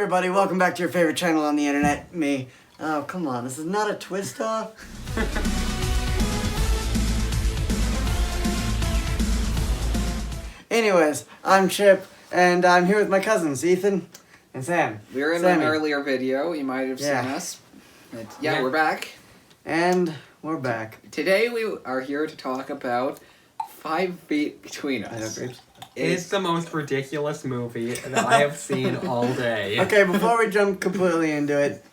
everybody, welcome back to your favorite channel on the internet, me. Oh, come on, this is not a twist off. Anyways, I'm Chip, and I'm here with my cousins, Ethan and Sam. We were in an earlier video, you might have seen us. But yeah, we're back. And we're back. Today we are here to talk about 5 Feet Between Us. It's the most ridiculous movie that I have seen all day. Okay, before we jump completely into it,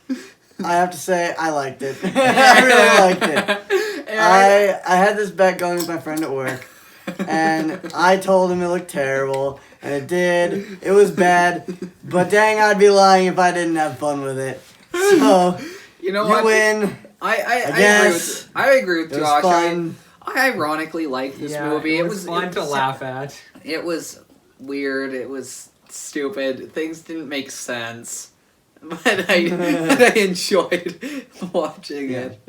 I have to say I liked it. I really liked it. I had this bet going with my friend at work, and I told him it looked terrible, and it did. It was bad, but dang, I'd be lying if I didn't have fun with it. So, you know you what? win. I agree with Josh. Fun. I ironically liked this movie. It was fun to laugh at. It was weird. It was stupid. Things didn't make sense. But I enjoyed watching it.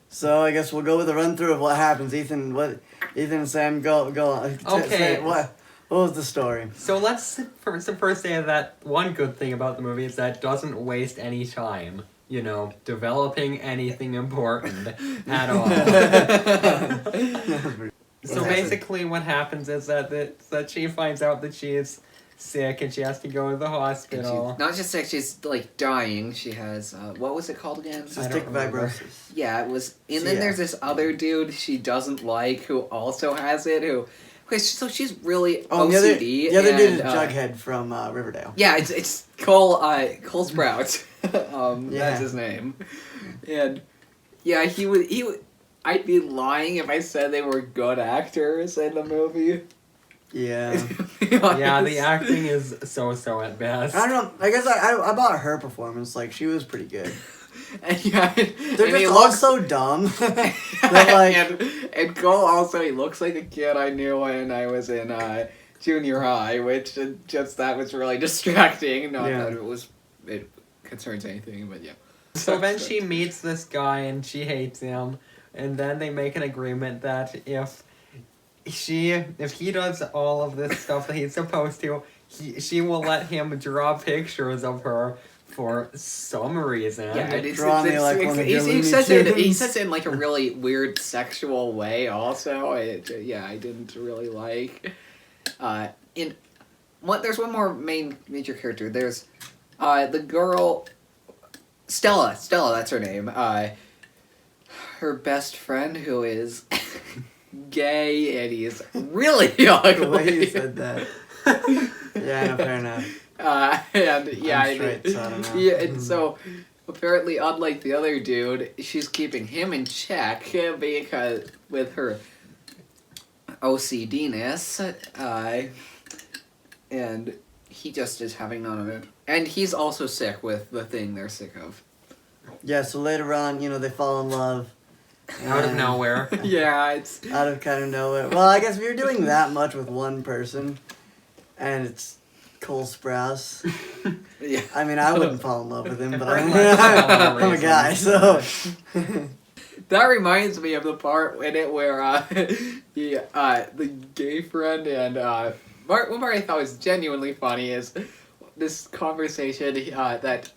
So I guess we'll go with a run through of what happens. Ethan and Sam, go on. Okay. What was the story? So let's first say that one good thing about the movie is that it doesn't waste any time, developing anything important at all. So basically what happens is that she finds out that she is sick and she has to go to the hospital. Not just sick, she's dying. She has, what was it called again? Cystic fibrosis. Yeah, it was. And then there's this other dude she doesn't like who also has it, so she's really OCD. The other dude is Jughead from Riverdale. Yeah, it's Cole Sprout. That's his name. And yeah, he would. I'd be lying if I said they were good actors in the movie. Yeah. Yeah, the acting is so at best. I don't know. I guess I bought her performance. Like, she was pretty good. They're just all so dumb. And Cole also, he looks like a kid I knew when I was in junior high, which that was really distracting. Not that it concerns anything, but yeah. So then she meets this guy and she hates him, and then they make an agreement that if he does all of this stuff that he's supposed to, she will let him draw pictures of her for some reason. Yeah, he says it in like a really weird sexual way. Also, I didn't really like. There's one more major character. There's the girl Stella. That's her name. Her best friend who is gay and he's really ugly. The way you said that. Yeah, no, fair enough. And so apparently, unlike the other dude, she's keeping him in check because with her OCD-ness, and he just is having none of it. And he's also sick with the thing they're sick of. Yeah, so later on, they fall in love. Out of nowhere. Yeah, it's out of kind of nowhere. Well, I guess if you're doing that much with one person, and it's Cole Sprouse. Yeah. I mean, I wouldn't fall in love with him, but I'm a guy, so. That reminds me of the part in it where the gay friend and what I thought was genuinely funny is this conversation that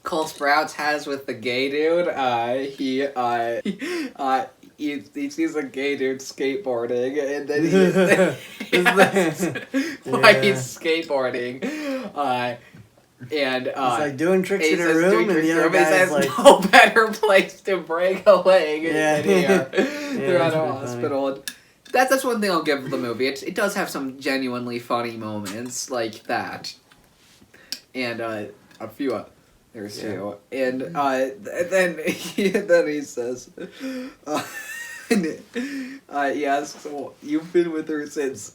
Cole Sprouse has with the gay dude. He sees a gay dude skateboarding, and then he asks why he's skateboarding. And he's like doing tricks in a room, and the other guy says like, no better place to break a leg than here. Yeah, they're at a hospital. That's one thing I'll give the movie. It does have some genuinely funny moments like that, and a few others too. And then he says, yes, so you've been with her since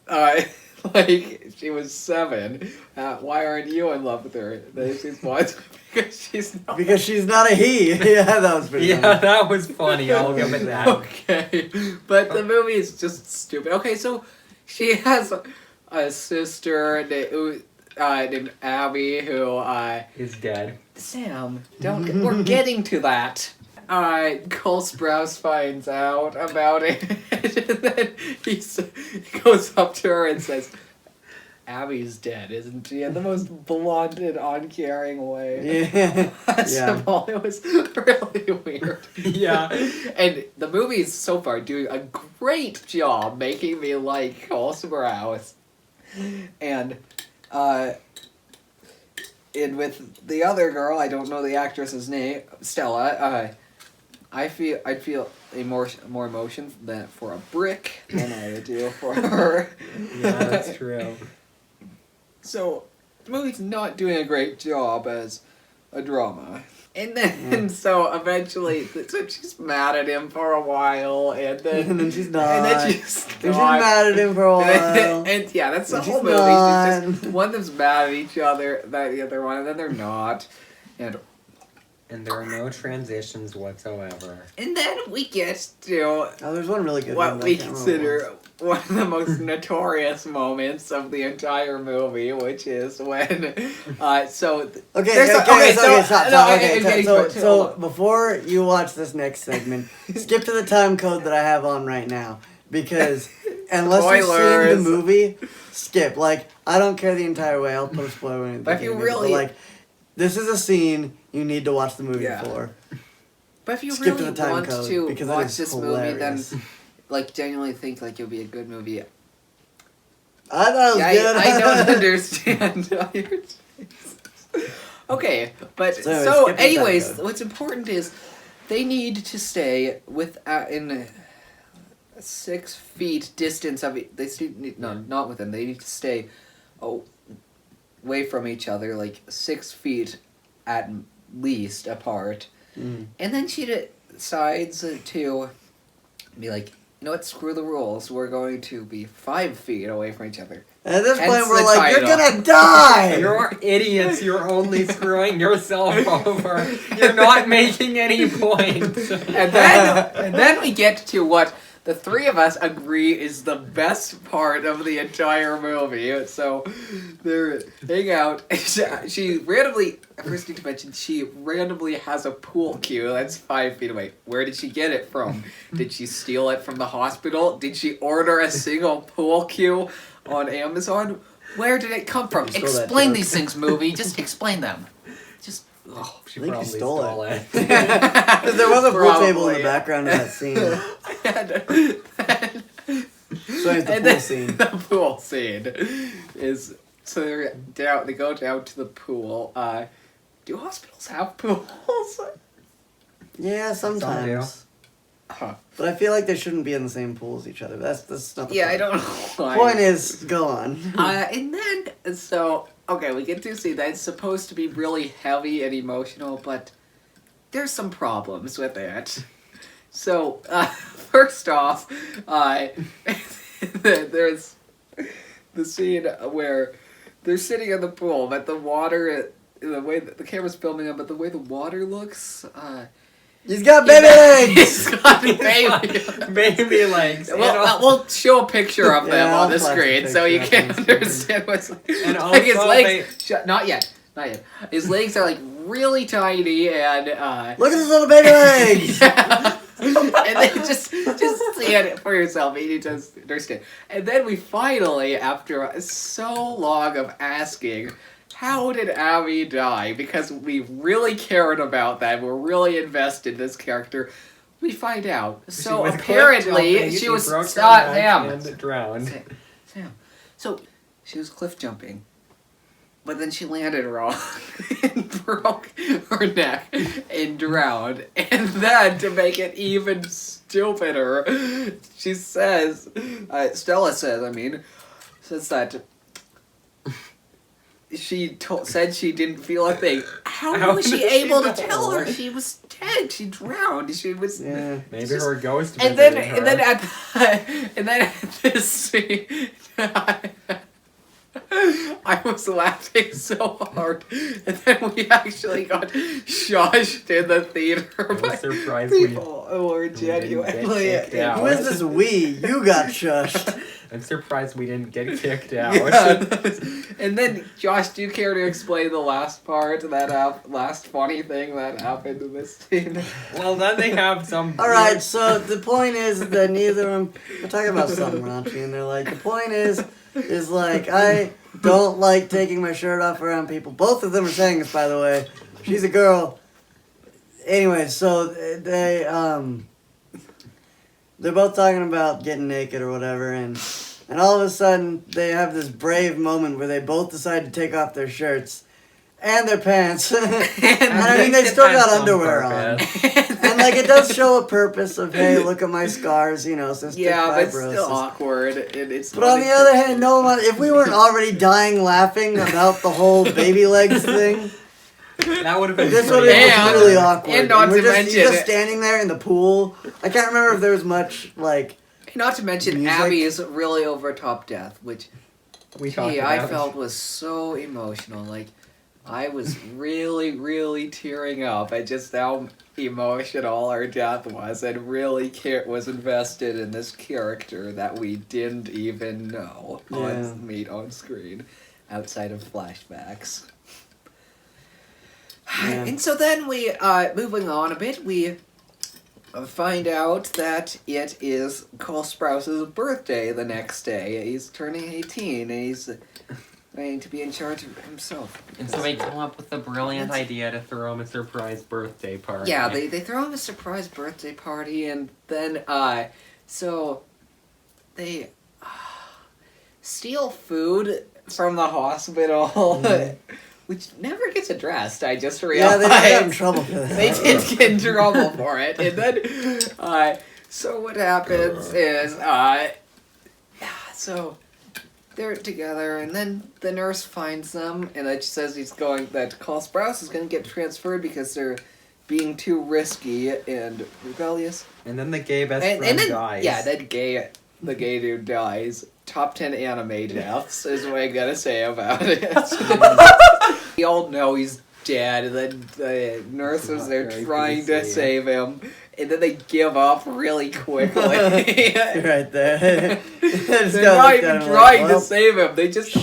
like she was 7. Why aren't you in love with her? She's what? Because she's not a he. Yeah, that was pretty funny. That was funny. I'll give it that. Okay, but the movie is just stupid. Okay, so she has a sister named Abby who is dead. Sam, don't. We're getting to that. Cole Sprouse finds out about it, and then he goes up to her and says, Abby's dead, isn't she? In the most blunt and uncaring way. Yeah. First Yeah. of all, it was really weird. Yeah. And the movie is so far doing a great job making me like Cole Sprouse. And with the other girl, I don't know the actress's name, Stella, I'd feel more emotion for a brick than I do for her. Yeah, that's true. So, the movie's not doing a great job as a drama. And then, so eventually, so she's mad at him for a while, and then... And then she's not. And then she's She's not. mad at him for a while. And yeah, that's the And whole she's movie. not. She's just, one of them's mad at each other, the other one, and then they're not. And there are no transitions whatsoever. And then we get to Oh, there's one really good one. what but I we can't remember consider one of the most notorious moments of the entire movie, which is when, so... Okay, There's a- okay, so- stop. no, Okay, okay, so hold on. before you watch this next segment, skip to the time code that I have on right now, because unless you've seen Spoilers. the movie, skip. Like, I don't care the entire way. I'll put a spoiler in. But if you the beginning, really- like, this is a scene you need to watch the movie Yeah. for. But if you Skip to really the time want code, to because that watch is this hilarious. movie, then, like, genuinely think, like, it'll be a good movie, I thought it was yeah, good. I don't understand how you're... Okay, but So so, anyway, skip the time anyways, code. what's important is they need to stay in 6 feet distance of not within. They need to stay away from each other, like 6 feet at least apart. Mm. And then she decides to be like, you know what? Screw the rules. We're going to be 5 feet away from each other. At this Hence point, we're the like, you're title. gonna die! You're idiots. You're only screwing yourself over. You're not making any points. And then we get to what the three of us agree is the best part of the entire movie. So they're hang out. She randomly, I first need to mention, she randomly has a pool cue that's 5 feet away. Where did she get it from? Did she steal it from the hospital? Did she order a single pool cue on Amazon? Where did it come from? You stole that Explain joke. these things, movie. Just explain them. Just. Oh. She I think you probably stole it. Because there was a pool table in Probably. the background of that scene. So it's the And pool then scene. the pool scene is so they're down. They go down to the pool. Do hospitals have pools? Yeah, sometimes. Huh. But I feel like they shouldn't be in the same pool as each other. That's not the Yeah, point. I don't know why. Point is, go on. And then so okay, we get to see that it's supposed to be really heavy and emotional, but there's some problems with it. So first off, there's the scene where they're sitting in the pool, but the water, the way that the camera's filming them, but the way the water looks, He's got baby legs! he's got baby. Baby legs. Well, we'll show a picture of them Yeah, on I'll the flash a screen so you picture can up on the screen. understand what's And like his also legs. Not yet. His legs are like really tiny and Look at his little baby legs! yeah. And then just see it for yourself. You need to understand. And then we finally, after so long of asking, how did Abby die? Because we really cared about that. We're really invested in this character. We find out. So was apparently cliff jumping, she was broke her Sam. neck and drowned. Sam. So she was cliff jumping. But then she landed wrong and broke her neck and drowned. And then, to make it even stupider, she says, Stella says that she said she didn't feel a thing. How was she did she able to know? tell her she was dead? She drowned. She was. Yeah. Maybe Just- her ghost And then, visited and then her. at this scene, I was laughing so hard, and then we actually got shushed in the theater I'm by surprised we people who were didn't get genuinely. kicked out. Who is this we? You got shushed. I'm surprised we didn't get kicked out. Yeah. And then, Josh, do you care to explain the last part, that last funny thing that happened in this scene? Well, then they have some. Alright, so the point is that neither of them, we're talking about something raunchy, and they're like, the point is like, don't like taking my shirt off around people. Both of them are saying this, by the way. She's a girl. Anyway, so they're both talking about getting naked or whatever, and all of a sudden they have this brave moment where they both decide to take off their shirts and their pants. And I mean, they still got underwear on. And like, it does show a purpose of, hey, look at my scars, you know, cystic Yeah, but fibrosis. it's still awkward. It's But on the other hand, no one, if we weren't already dying laughing about the whole baby legs thing, That would have been this would pretty have been really awkward. And not we're to just, mention you're just it- standing there in the pool. I can't remember if there was much, like, Not to mention music. Abby's really over top death, which We talked I about. felt was so emotional. Like, I was really, really tearing up at just how emotional her death was, and really was invested in this character that we didn't even know meet on screen, outside of flashbacks. Yeah. And so then we, moving on a bit, we find out that it is Cole Sprouse's birthday the next day. He's turning 18, and he's going to be in charge of himself. And so they come up with a brilliant idea to throw him a surprise birthday party. Yeah, they throw him a surprise birthday party, and then, so they steal food from the hospital, which never gets addressed, I just yeah, realized. they got in trouble for that. They did get in trouble for it, and then, so what happens is, so they're together, and then the nurse finds them, and then she says that Cole Sprouse is going to get transferred because they're being too risky and rebellious. And then the gay best And friend then, dies. yeah, the gay dude dies. Top 10 anime deaths is what I gotta say about it. We all know he's dead, and then the nurses, they're Very trying to PC. save him, and then they give up really quickly. You're right there. They're not even trying to save him. They're just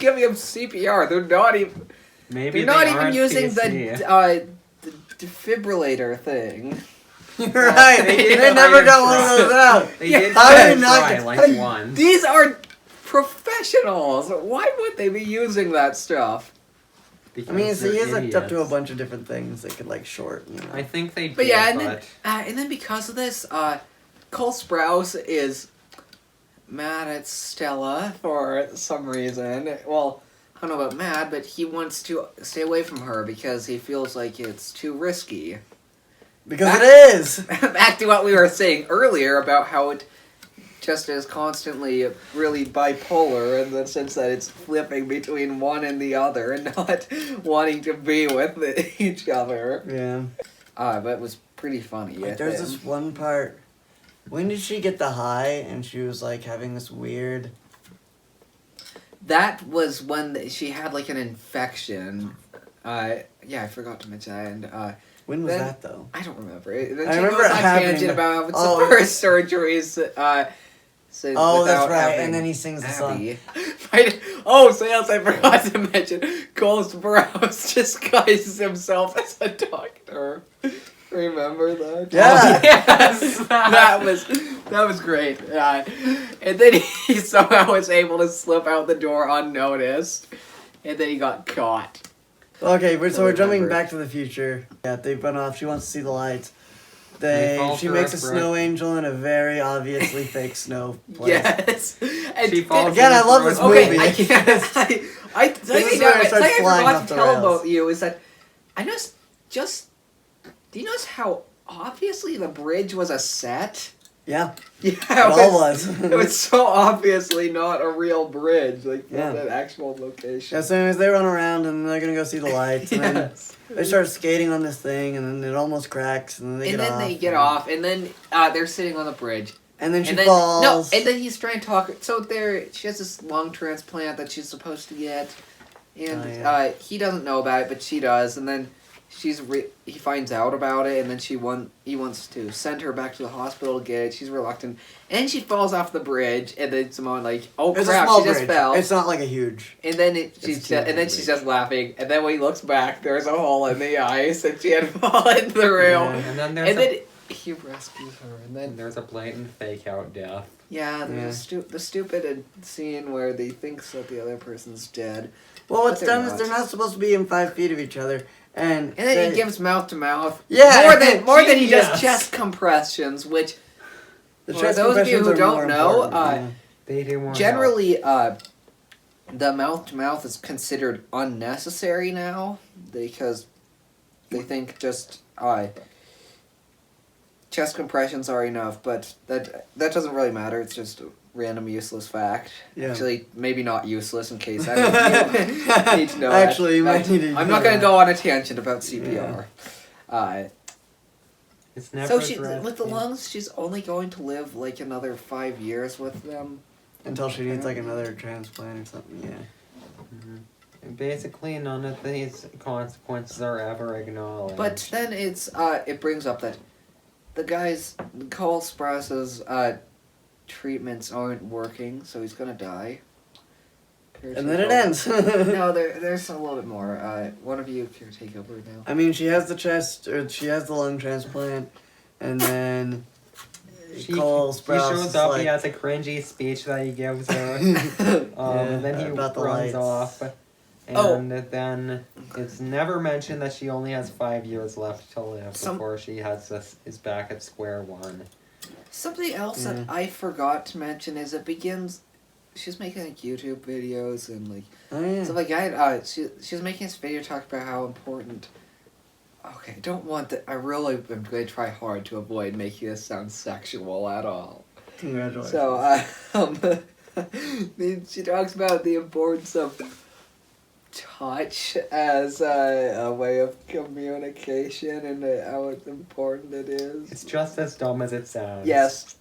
giving him CPR. They're not even. Maybe They're not they even aren't using PC. the defibrillator thing. You're right. They never got one of those out. They Yeah, did how try did not try, get- like once. These are professionals. Why would they be using that stuff? I mean, so he is Because hooked up to a they're bunch of different things that could, like, short, you know. I think they did, But yeah, but and then because of this, Cole Sprouse is mad at Stella for some reason. Well, I don't know about mad, but he wants to stay away from her because he feels like it's too risky. Because it is. Back to what we were saying earlier about how it just is constantly really bipolar in the sense that it's flipping between one and the other and not wanting to be with each other. Yeah. But it was pretty funny. Like, at there's the this end. one part. When did she get the high and she was, like, having this weird... That was when she had like an infection. Yeah, I forgot to mention that. And When was Then- that, though? I don't remember. Then I she remember goes it on happening, tangent but- about it's oh, the first surgeries. Since Oh, without that's right. having And then he sings the song. Abby. Oh, so else I forgot to mention. Cole Sprouse disguises himself as a doctor. Remember that? Yeah. Yes, that was great. And then he somehow was able to slip out the door unnoticed, and then he got caught. Okay, so we're jumping Remember. back to the future. Yeah, they run off. She wants to see the lights. They fall She through makes a a brook. snow angel in a very obviously fake snow place. Yes. And She falls Again, I into love the this brook. movie. Okay, I can't. I This is where it starts I flying forgot off to the tell rails. about you is that I noticed just. Do you notice how obviously the bridge was a set? Yeah, Yeah, it all was. It was so obviously not a real bridge, like Yeah. an actual location. Yeah, so anyways, they run around and they're gonna go see the lights, and Yes. then they start skating on this thing, and then it almost cracks, and then they And get then off. they get off, and then they're sitting on the bridge. And then she And then falls. no, and then he's trying to talk. So she has this lung transplant that she's supposed to get, and Oh, yeah. he doesn't know about it, but she does. And then he finds out about it, and then he wants to send her back to the hospital to get it. She's reluctant, and she falls off the bridge, and then Simone like, oh It's a crap, small she just bridge. fell. It's not like a huge. And then It's a she's just laughing, and then when he looks back, there's a hole in the ice, and she had fallen through. Yeah. And then there's And then he rescues her, and and then there's a blatant fake out death. Yeah, Yeah. the stupid scene where they think that the other person's dead. Well, what's But they're dumb is not. they're not supposed to be in 5 feet of each other, and And then they- he gives mouth to mouth. Yeah. More than he does Genius. chest compressions, which the for chest those of you compressions who are don't more know, important, They do more. generally the mouth to mouth is considered unnecessary now because they think just chest compressions are enough, but that doesn't really matter. It's just a random useless fact. Yeah. Actually, maybe not useless in case I don't need to know. Actually, you might need to I'm know not going to that. go on a tangent about CPR. It's never So she, addressed, with the yeah. lungs, she's only going to live like another 5 years with them. until she needs like another transplant or something. Yeah. And basically, none of these consequences are ever acknowledged. But then it brings up that the guy's Cole Sprous's treatments aren't working, so he's gonna die. And then it ends. No, there's a little bit more. One of you can take over now. I mean, she has the chest, or she has the lung transplant, and then Cole he Sprouse shows is up, like, he has a cringy speech that he gives her, and then he about the runs lights. off. And then it's never mentioned that she only has 5 years left to live before she is back at square one. Something else that I forgot to mention is it begins. She's making like YouTube videos and like oh yeah. stuff like that. She's making this video talking about how important. Okay, don't want that. I really am going to try hard to avoid making this sound sexual at all. Congratulations. So, she talks about the importance of touch as a way of communication and how important it is. It's just as dumb as it sounds. Yes.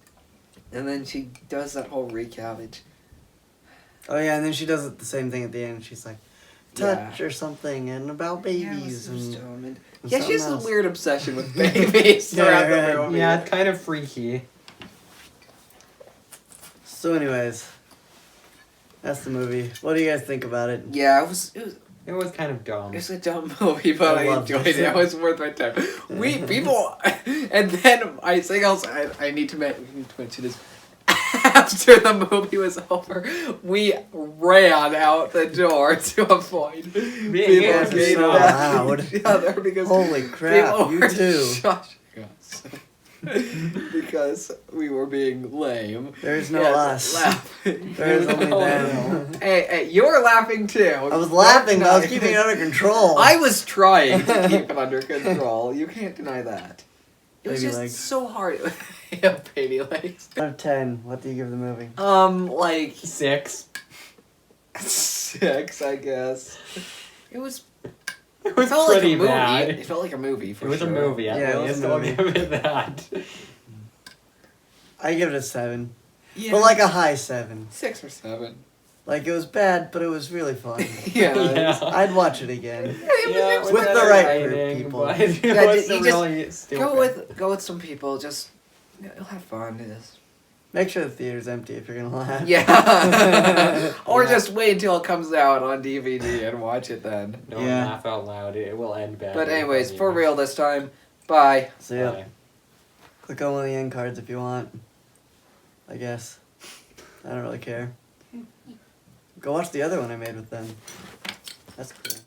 And then she does that whole recap. Oh yeah, and then she does the same thing at the end. She's like, touch or something, and about babies and Yeah, she has a else. weird obsession with babies throughout Yeah, the movie. Yeah, it's kind of freaky. So, anyways, that's the movie. What do you guys think about it? Yeah, It was kind of dumb. it was a dumb movie, but I I loved enjoyed it. it. It was worth my time. People, and then something else I need to mention is after the movie was over, we ran out the door to avoid people Yeah, getting so mad at loud. each other because Holy crap, people you were too. shushing us. Because we were being lame. There's no Yes, us. laughing. There's only No, them. Hey, you're laughing too. I was laughing, but I was keeping it under control. I was trying to keep it under control. You can't deny that. It was Baby just legs. so hard. Yeah, baby legs. Out of 10, what do you give the movie? Like 6. 6, I guess. It was. It was felt like a pretty movie. bad. It felt like a movie for It was sure. a movie, at Yeah, it was least. a I'll movie. give it that. I give it a 7. Yeah. But like a high 7. 6 or 7. Like, it was bad, but it was really fun. Yeah. Yeah. I'd watch it again. Yeah, was with better. the right writing, people. but it Yeah, was you just really stupid. Go with some people. Just you'll have fun. Just Make sure the theater's empty if you're gonna laugh. yeah. Or Yeah. just wait until it comes out on DVD and watch it then. Don't Yeah. laugh out loud. It will end bad. But anyways, for real this time. Bye. So yeah, click on one of the end cards if you want. I guess. I don't really care. Go watch the other one I made with them. That's cool.